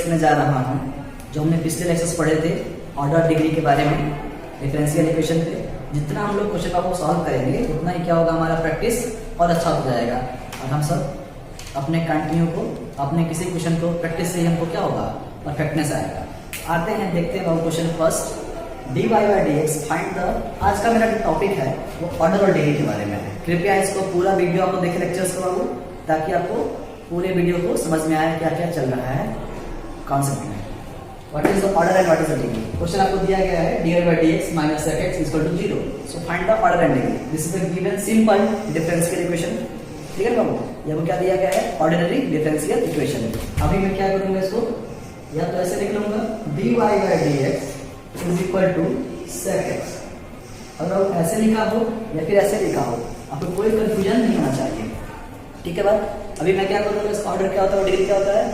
में जा रहा हूँ। जो हमने पिछले लेक्चर्स पढ़े थे ऑर्डर डिग्री के बारे में, डिफरेंशियल इक्वेशन पे, जितना हम लोग क्वेश्चन को सॉल्व करेंगे उतना ही क्या होगा, हमारा प्रैक्टिस और अच्छा हो जाएगा। और हम सब अपने कंटिन्यू को, अपने किसी क्वेश्चन को प्रैक्टिस से ही हमको क्या होगा, परफेक्टनेस आएगा। आते हैं, देखते हैं question first, dy by dx find the. आज का मेरा जो टॉपिक है वो ऑर्डर और डिग्री के बारे में है। कृपया इसको पूरा वीडियो आपको देखे लेक्चर्स को बाबू, ताकि आपको पूरे वीडियो को समझ में आए क्या क्या चल रहा है कॉन्सेप्ट में। What is the order and what is the degree. Question आपको दिया गया है dy by dx minus fx is equal to 0, so find the order and degree. This is the given simple differential equation. ठीक है बाबू, ये क्या दिया गया है, ऑर्डिनरी डिफरेंशियल इक्वेशन। अभी मैं क्या करूंगा, इसको या तो ऐसे लिख लूंगा dy by dx is equal to sec x। अगर ऐसे लिखा हो या फिर ऐसे लिखा हो, आपको कोई कंफ्यूजन नहीं होना चाहिए। ठीक है बात। अभी मैं क्या करूंगा, इसका ऑर्डर क्या होता है और डिग्री क्या होता है।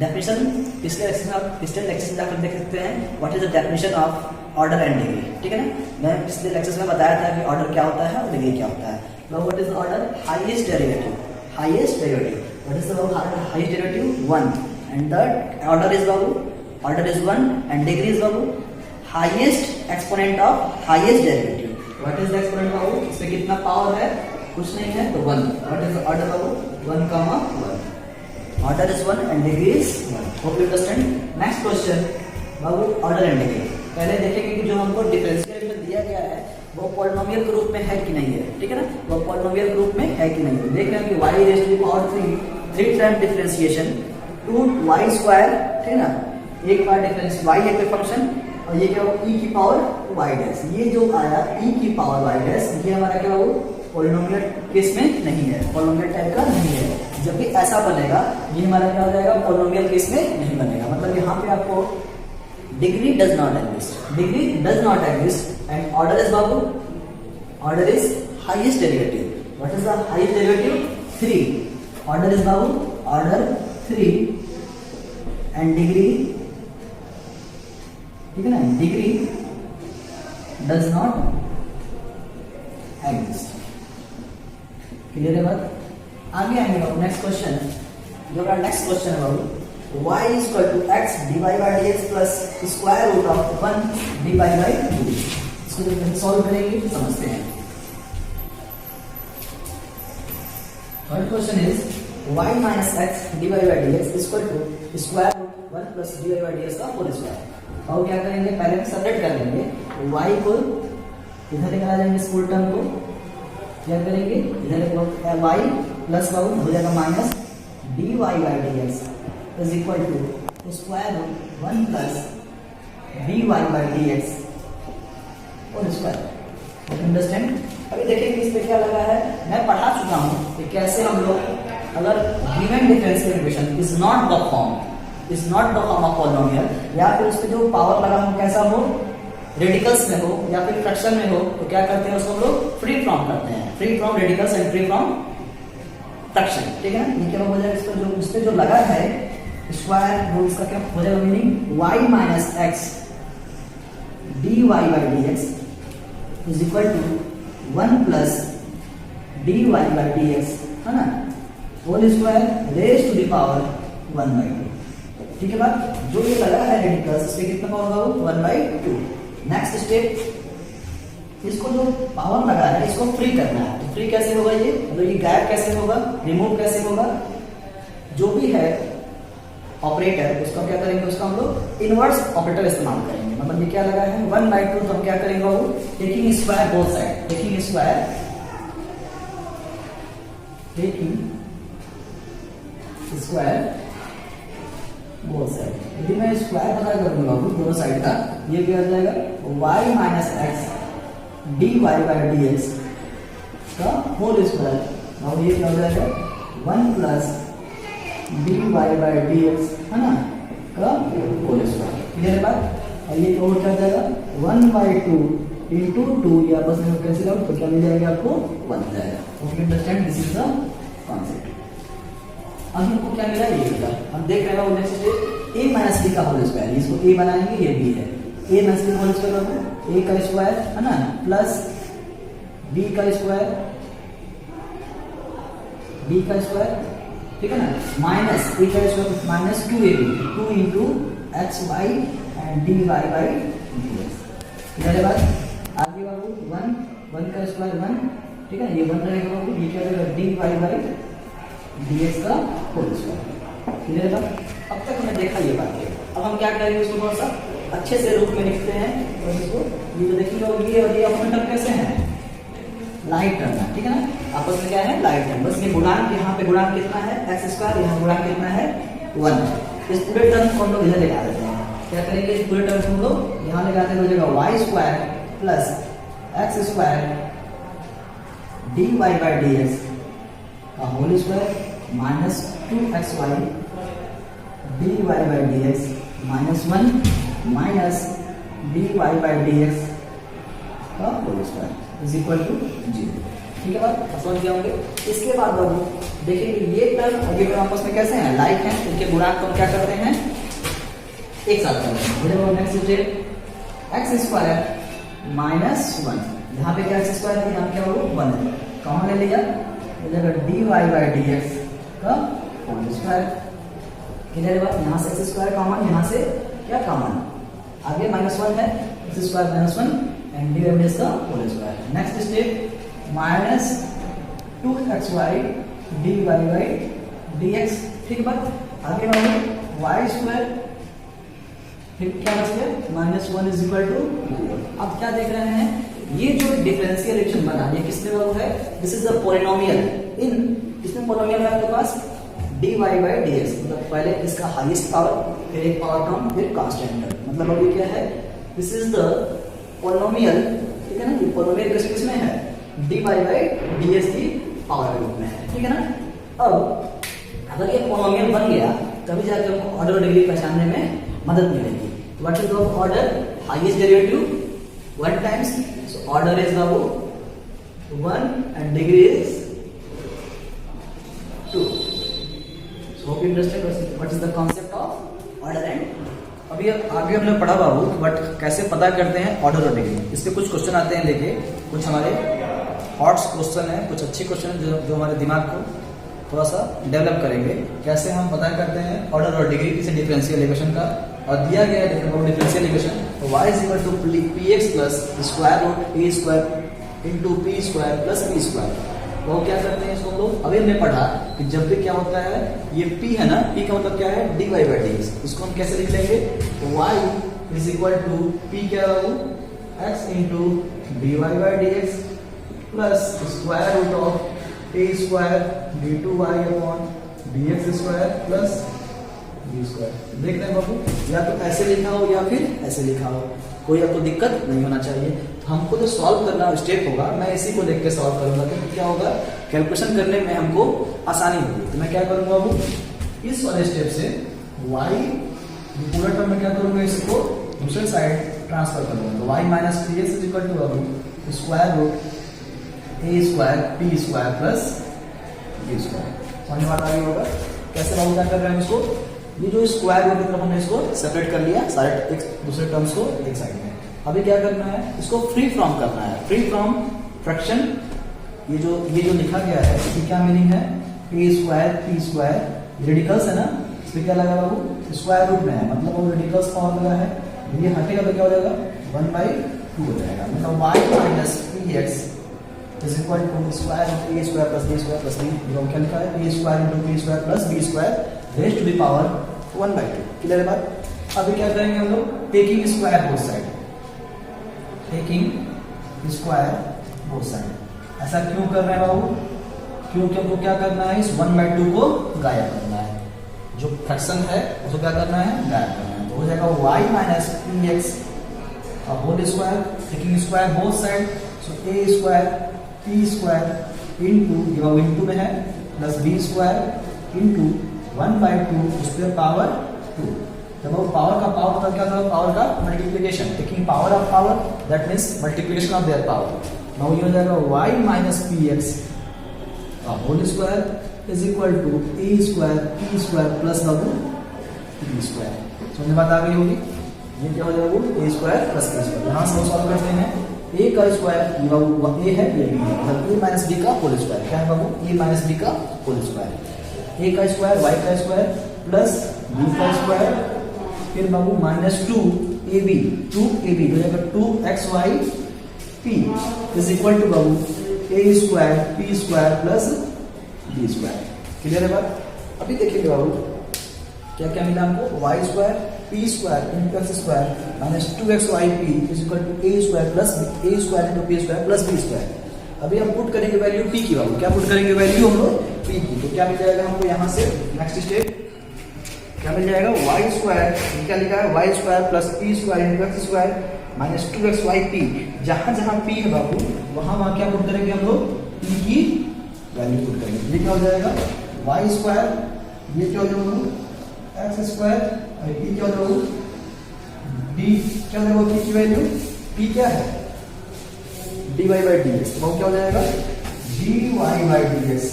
डेफिनेशन पिछले लेक्चर में जाकर देख सकते हैं, what is the definition of order and degree. ठीक है ना, मैं पिछले लेक्चर्स में बताया था कि ऑर्डर क्या होता है और डिग्री क्या होता है। Now what is the order, highest derivative. Highest derivative, what is the highest derivative, 1, and the order is बाबू, order is 1 and degree is बाबू highest exponent of highest derivative. What is the exponent बाबू, इसमें कितना power है, कुछ नहीं है, तो 1। व्हाट इज द ऑर्डर बाबू, 1, 1। Order is 1 and degree is 1। Hope you understand. Next question Babu, order and degree. पहले देखेंगे कि जो हमको डिफरेंशियल इक्वेशन दिया गया है वो पॉलिनोमियल के रूप में है कि नहीं है। ठीक है ना, वो पॉलिनोमियल के रूप में है कि नहीं है। देख रहे हैं कि y raise to the power 3 time differentiation 2y²। ठीक है ना, एक बार डिफरेंस y है कोई फंक्शन, और ये क्या होगा, e की पावर y डैश। ये जो आया e की पावर y डैश, ये हमारा क्या होगा, पॉलिनोमियल केस में नहीं है, पॉलिनोमियल टाइप का नहीं है। जब भी ऐसा बनेगा ये हमारा क्या हो जाएगा, पॉलिनोमियल केस में नहीं बनेगा। मतलब यहाँ पे आपको degree does not exist, degree does not exist and order is बाबू, order is highest derivative. What is the highest derivative, 3। Order is बाबू, ऑर्डर 3 एंड डिग्री, ठीक है ना, degree does not exist. Clear है बात। आगे आएंगे बाबू, नेक्स्ट क्वेश्चन, जो हमारा नेक्स्ट क्वेश्चन है बाबू, y is equal to x dy by dx plus square root of 1 dy by 2। इसको जब हम सॉल्व करेंगे तो समझते हैं। Third question is y minus x dy by dx is equal to square root 1 plus dy by dx का whole square. और क्या करेंगे, पहले हम सेपरेट कर लेंगे, y को इधर निकाल जाएंगे, स्कूल टर्म को क्या करेंगे, इधर y प्लस बाबू हो जाएगा minus dy by dx is equal to square root 1 plus dy by dx और स्क्वायर। अंडरस्टैंड। अभी देखिए कि इस पे क्या लगा है, मैं पढ़ा चुका हूं कि कैसे हम लोग अगर given differential equation is not the form, is not the form of polynomial, या फिर उस पे जो पावर लगा हो कैसा हो, रेडिकल्स में हो या फिर फ्रैक्शन में हो, तो क्या करते हैं उसको हम लोग फ्री फ्रॉम करते हैं, free from radicals and free from fraction. ठीक है ना, ये क्या हो जाएगा, इसको जो उस पे जो लगा है स्क्वायर रूट, इसका क्या हो जाएगा meaning, y minus x dy by dx is equal to 1 plus dy by dx, है ना, whole square raise to the power 1/2। ठीक है बात। जो ये लगा है रेडिकल्स, इससे कितना पावर होगा, 1/2। नेक्स्ट स्टेप, इसको जो पावर लगा है इसको फ्री करना है। तो फ्री कैसे होगा, ये मतलब ये गायब कैसे होगा, रिमूव कैसे होगा, जो भी है ऑपरेटर उसका क्या करेंगे, उसका हम लोग इनवर्स ऑपरेटर इस्तेमाल करेंगे। मतलब ये क्या लगा है 1/2, तो हम क्या करेंगे वो, taking square both side, taking square, taking square both side. यदि मैं स्क्वायर पता करूंगा दोनों साइड का, ये क्या हो जाएगा, y minus x dy by dx का होल स्क्वायर। और ये क्या हो जाएगा, 1 प्लस dy by dx, है ना, का होल स्क्वायर। क्लियर है बात। और ये क्या हो जाएगा, 1/2 इंटू 2, या आपस में कैंसिल आउट, तो क्या मिल जाएगा आपको, 1 जाएगा। Okay, understand, this is the concept. अब हमको क्या मिला, ये मिला। हम देख रहे हैं next step, a minus b का होल स्क्वायर, इसको a बनाएंगे, ये b है, a minus b whole square होगा a का स्क्वायर, है ना, प्लस b का स्क्वायर, b का स्क्वायर ठीक है ना, माइनस ए का square minus 2ab 2 into x y and d y by D x. इधर है बात आगे बाबू 1 का स्क्वायर 1, ठीक है, ये 1 रहेगा बाबू, ये क्या रहेगा d y by D x का होल स्क्वायर। क्लियर है बात? अब तक हमने देखा ये बात है। अब हम क्या करेंगे, इसको थोड़ा सा अच्छे से रूप में लिखते हैं और इसको ये तो देखिए ये और ये अपने टर्म कैसे हैं, लाइट टर्म है, ठीक है ना, आपस में क्या है लाइट टर्म। बस ये गुणांक, यहाँ पे गुणांक कितना है एक्स स्क्वायर, यहाँ गुणांक कितना है 1। इस पूरे टर्म को हम लोग इधर लगा देते हैं। क्या करेंगे, इस पूरे टर्म को हम लोग यहाँ लगा देंगे, हो जाएगा y square plus x square d y by D x का whole square minus 2xy d y by D x minus 1 minus d y by D x का whole square is equal to 0। ठीक है बात, समझ गए होंगे। इसके बाद बाबू देखिए ये टर्म और ये टर्म आपस में कैसे हैं, लाइक हैं, इनके गुणांक को हम क्या करते हैं एक साथ करते हैं। Next step x square minus 1, यहाँ पे क्या एक्स स्क्वायर है, यहाँ क्या हो 1 है, कॉमन ले लिया, हो जाएगा d y by D x का होल स्क्वायर। क्लियर है बात, यहाँ से एक्स स्क्वायर कॉमन, यहाँ से क्या कॉमन, आगे माइनस 1 है, x square minus 1 and d y का whole square. Next step minus 2xy d y by D x. ठीक है बात, आगे बाबू वाई स्क्वायर, फिर क्या बच गया माइनस 1 इज इक्वल टू 0। अब क्या देख रहे हैं, ये जो डिफरेंशियल इक्वेशन बना ये किसमें बाबू है, this is the polynomial in, इसमें पॉलिनोमियल है आपके पास d y by D x, मतलब पहले इसका हाईएस्ट पावर, फिर एक पावर टर्म, फिर कांस्टेंट टर्म, मतलब अभी क्या है, दिस इज द पॉलिनोमियल, ठीक है ना, ये पॉलिनोमियल किसमें है d y by D x की पावर के रूप में है, ठीक है ना। अब अगर ये पॉलिनोमियल बन गया तभी जाके हमको ऑर्डर और डिग्री पहचानने में मदद मिलेगी। What is the order, highest derivative 1 times, so order is बाबू 1 and degree is 2। Hope interested what is the concept of order and. अभी आगे हमने पढ़ा बाबू बट कैसे पता करते हैं ऑर्डर और डिग्री, इसके कुछ क्वेश्चन आते हैं लेके, कुछ हमारे हॉट्स क्वेश्चन है, कुछ अच्छे क्वेश्चन जो हमारे दिमाग को थोड़ा सा डेवलप करेंगे, कैसे हम पता करते हैं ऑर्डर और डिग्री किसी डिफरेंशियल इक्वेशन का। और दिया गया है differential equation y is equal to px plus square root a square into p square plus b square. वो क्या करते हैं इसको हम लोग, अभी हमने पढ़ा कि जब भी क्या होता है, ये p है ना, p का मतलब क्या है dy बाई डी एक्स, इसको हम कैसे लिख लेंगे, y is equal to p क्या होगा x into dy by D x plus square root of a square d2y upon dx square plus b square. देख रहे हैं बाबू, या तो ऐसे लिखा हो या फिर ऐसे लिखा हो, कोई आपको दिक्कत नहीं होना चाहिए। हमको जो सॉल्व करना स्टेप होगा मैं इसी को देख के सॉल्व करूंगा, क्योंकि क्या होगा कैलकुलेशन करने में हमको आसानी होगी। तो मैं क्या करूंगा बाबू, इस वाले स्टेप से y पूरा टर्म में क्या करूंगा, इसको दूसरे साइड ट्रांसफर करूंगा, तो y minus p x is equal to बाबू square root a square p square plus b square. समझ में आ रही होगा कैसे बाबू क्या कर रहे हैं इसको, ये जो स्क्वायर रूट की तरफ हमने इसको सेपरेट कर लिया, सारे एक दूसरे टर्म्स को एक साइड में। अभी क्या करना है, इसको फ्री फ्रॉम करना है, फ्री फ्रॉम फ्रैक्शन। ये जो लिखा गया है इसकी क्या मीनिंग है, a square p square radicals है ना, इसमें क्या लगा बाबू स्क्वायर रूट में है, मतलब वो रेडिकल्स फॉर्म लगा है, ये हटेगा तो क्या हो जाएगा 1/2 हो जाएगा, मतलब y minus p x is equal to square root a square plus b square plus b, क्या लिखा है a square into p square plus b square raise to the power 1/2। Clear है बात। अभी क्या करेंगे हम लोग, taking square both side, taking square both side. ऐसा क्यों कर रहे हैं बाबू, क्योंकि हमको क्या करना है, इस 1/2 को गायब करना है, जो फ्रैक्शन है उसको क्या करना है गायब करना है। तो हो जाएगा y minus p x whole square, taking square both side, so a square p square into में है प्लस b स्क्वायर इंटू 1/2 उस पर पावर 2। जब वो पावर का पावर मतलब क्या था, पावर का multiplication, taking power of power that means multiplication of their power. Now ये हो जाएगा y minus p x whole square is equal to a square p square plus b square. समझ बात आ गई होगी, ये क्या हो जाएगा a square plus b square. यहाँ से सॉल्व करते हैं, a का स्क्वायर ये a है, ये b है, मतलब a माइनस b का होल स्क्वायर। क्या है बाबू, a माइनस b का होल स्क्वायर। ए का स्क्वायर वाई का स्क्वायर प्लस बी का स्क्वायर, फिर बाबू माइनस 2ab, 2ab हो जाएगा 2xy p is equal to बाबू A square P square plus B square. Clear है बात? अभी देखिए बाबू क्या क्या मिला हमको, Y square P square into X square minus 2xyp is equal to A square plus a square into p square plus B square. अभी हम पुट करेंगे वैल्यू p की, बाबू क्या पुट करेंगे वैल्यू हम लोग p की, तो क्या मिल जाएगा हमको यहाँ से नेक्स्ट स्टेप क्या मिल जाएगा, वाई स्क्वायर क्या लिखा है, Y square plus P square into X square minus 2xyp। जहां जहां p है बाबू वहां वहां क्या पुट करेंगे हम लोग, p की वैल्यू पुट करेंगे। ये क्या हो जाएगा, वाई स्क्वायर, ये क्या हो जाएगा एक्स स्क्वायर, और p क्या हो जाएगा d, क्या हो जाएगा p की वैल्यू, p क्या है dy बाई डी एक्स, तो क्या हो जाएगा dy बाई डी एक्स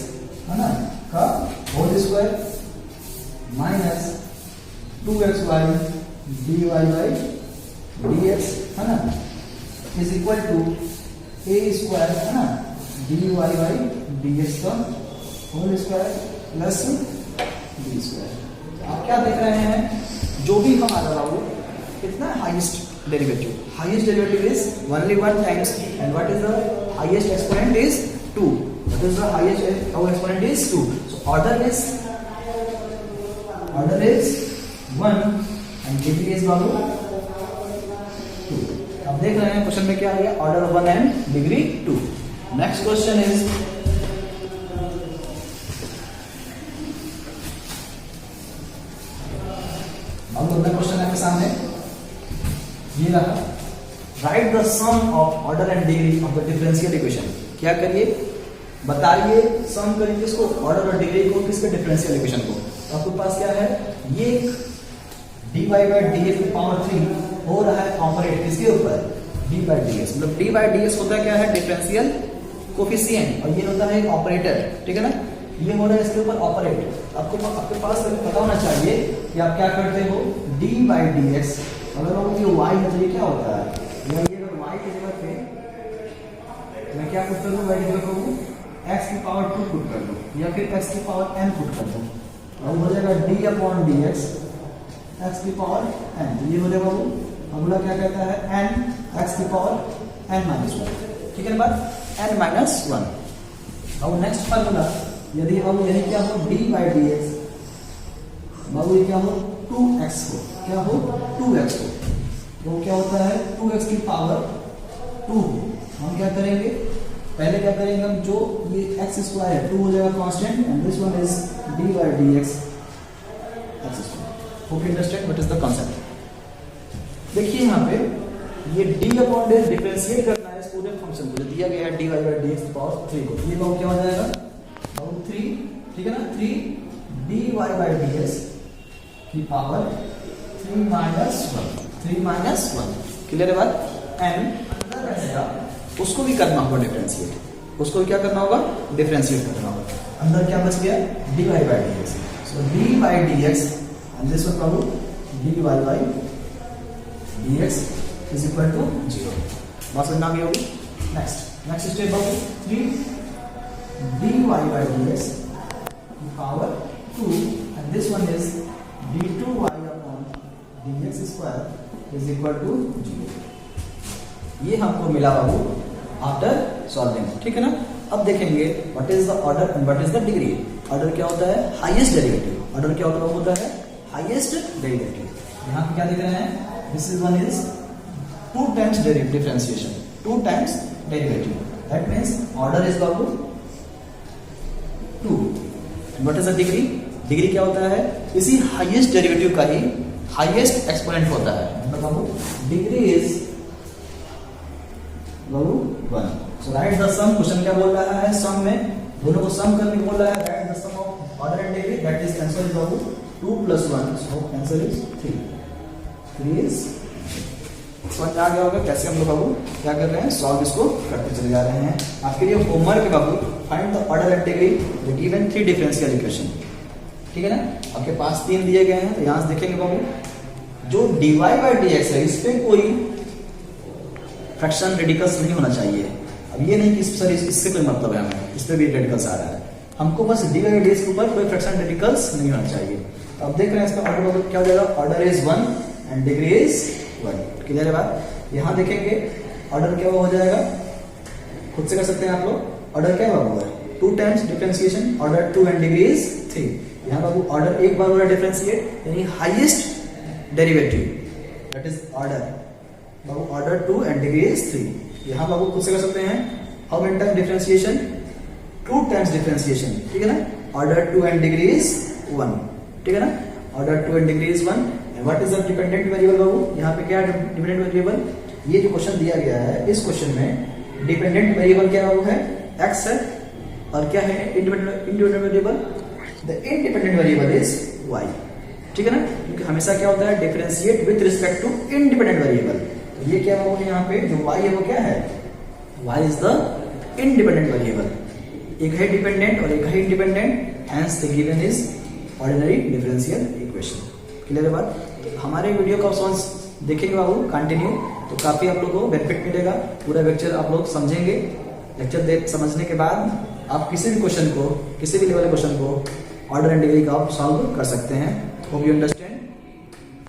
है ना का whole square minus 2xy dy by D X है ना is equal to A square है ना dy बाई डी एक्स का whole square plus B square. आप क्या देख रहे हैं, जो भी हमारा बाबू कितना highest derivative is only one times, and what is the highest exponent is 2. What is the highest exponent is 2. So order is 1 and degree is बाबू 2. अब देख रहे हैं क्वेश्चन में क्या आ गया, order 1 and degree 2. Next question is अब अपना क्वेश्चन आपके सामने ये रहा, write the sum of order and degree of the differential equation. क्या करिए बताइए, सम करिए किसको, ऑर्डर और डिग्री को, किसके डिफरेंशियल इक्वेशन को। तो आपके पास क्या है, ये dy by D x power 3 हो रहा है ऑपरेट किसके ऊपर, d बाई डी एक्स, मतलब d बाई डी एक्स होता क्या है डिफरेंशियल कोफिशिएंट, और ये होता है ऑपरेटर, ठीक है ना, ये हो रहा है इसके ऊपर ऑपरेट। आपके पास पता होना चाहिए कि आप क्या करते हो, d बाई डी एक्स अगर हम ये y है तो ये क्या होता है, ये अगर y की जगह पे मैं क्या पुट कर दूं, y की जगह पे x की पावर 2 पुट कर दूं या फिर x की पावर n पुट कर दूं, अब हो जाएगा d अपॉन dx x की पावर n, तो ये हो जाएगा वो अगला क्या कहता है n x की पावर n माइनस 1, ठीक है ना बात, n माइनस 1। अब नेक्स्ट फार्मूला यदि हम यही क्या हो d बाई डी एक्स, बाबू ये क्या हो 2x हो, क्या हो 2x हो, तो क्या होता है 2x की पावर 2, हम क्या करेंगे पहले क्या करेंगे हम, जो ये x स्क्वायर है 2 हो जाएगा constant and this one is d by D x x square. Hope understand what is the concept. देखिए यहाँ पे ये d अपॉन डी डिफरेंशिएट करना है इस पूरे फंक्शन को, जो दिया गया है dy by D x power 3 को, ये बाबू क्या हो जाएगा बाबू 3, ठीक है ना, 3 dy बाई डी एक्स की पावर 3 माइनस 1। क्लियर है बात, एंड उसको भी करना होगा डिफरेंशिएट, उसको भी क्या करना होगा डिफरेंशिएट करना होगा। अंदर क्या बच गया dy by D x, so d by D x and this one बाबू dy by D x is equal to 0। बात समझ में आ गई होगी। नेक्स्ट स्टेप बाबू 3 dy बाई डी एक्स की power 2 and this one is d2y upon dx square is equal to 0। ये हमको मिला बाबू आफ्टर सॉल्विंग, ठीक है ना। अब देखेंगे what is the order and what is the degree. Order क्या होता है हाईएस्ट डेरिवेटिव, ऑर्डर क्या होता है हाईएस्ट डेरिवेटिव। यहाँ पे क्या देख रहे हैं, this is one is 2 times differentiation, 2 times derivative, that means order is बाबू 2 and what is the degree. Degree क्या होता है, इसी हाईएस्ट डेरिवेटिव का ही हाईएस्ट एक्सपोनेंट होता है, मतलब बाबू डिग्री इज बाबू 1। So right the sum, question क्या बोल रहा है, सम में दोनों को सम करने को बोल रहा है, write the sum of order and degree, that is answer is बाबू 2 + 1, सो आंसर इज 3 इज। समझ आ गया होगा कैसे हम लोग बाबू क्या कर रहे हैं, सॉल्व इसको करते चले जा रहे हैं। आपके लिए होमवर्क है बाबू, find the order and degree the given 3 differential equation, ठीक है ना। आपके पास 3 दिए गए हैं, तो यहां से देखेंगे बाबू जो dy बाई dx है इस पे कोई फ्रैक्शन रेडिकल्स नहीं होना चाहिए। अब ये नहीं कि सर इससे कोई मतलब है हमें, इस पे भी रेडिकल्स आ रहा है, हमको बस डी बाई डी के ऊपर कोई फ्रैक्शन रेडिकल्स नहीं होना चाहिए। तो अब देख रहे हैं इसका ऑर्डर क्या हो जाएगा, order is 1 and degree is 1। Clear है बात। यहाँ देखेंगे ऑर्डर क्या हो जाएगा, खुद से कर सकते हैं आप लोग। ऑर्डर क्या हुआ है 2 times differentiation, order 2 and degree is 3। यहाँ बाबू ऑर्डर एक बार हो रहा है डिफरेंशिएट, यानी highest derivative, that is order. Babu order 2 and degree is 3। यहाँ बाबू खुद से कर सकते हैं, how many time differentiation, 2 times differentiation, ठीक है ना। ऑर्डर 2 एंड डिग्री इज 1, ठीक है ना। Order 2 and degree is 1। And what is the dependent variable बाबू, यहाँ पे क्या है डिपेंडेंट वेरिएबल, ये जो क्वेश्चन दिया गया है इस क्वेश्चन में डिपेंडेंट वेरिएबल क्या बाबू है, x है, और क्या है independent variable, the independent variable is y, ठीक है ना। क्योंकि हमेशा क्या होता है differentiate with respect to independent variable. तो ये क्या बाबू यहाँ पे जो y है वो क्या है, y is the independent variable. एक है डिपेंडेंट और एक है independent, hence the given is ordinary differential equation. Clear है बात। तो हमारे वीडियो का ऑप्शंस देखेंगे बाबू कंटिन्यू, तो काफी आप लोगों को बेनिफिट मिलेगा। पूरा लेक्चर आप लोग समझेंगे, लेक्चर समझने के बाद आप किसी भी क्वेश्चन को, किसी भी लेवल के क्वेश्चन को ऑर्डर एंड डिग्री का आप सॉल्व कर सकते हैं। Hope you understand.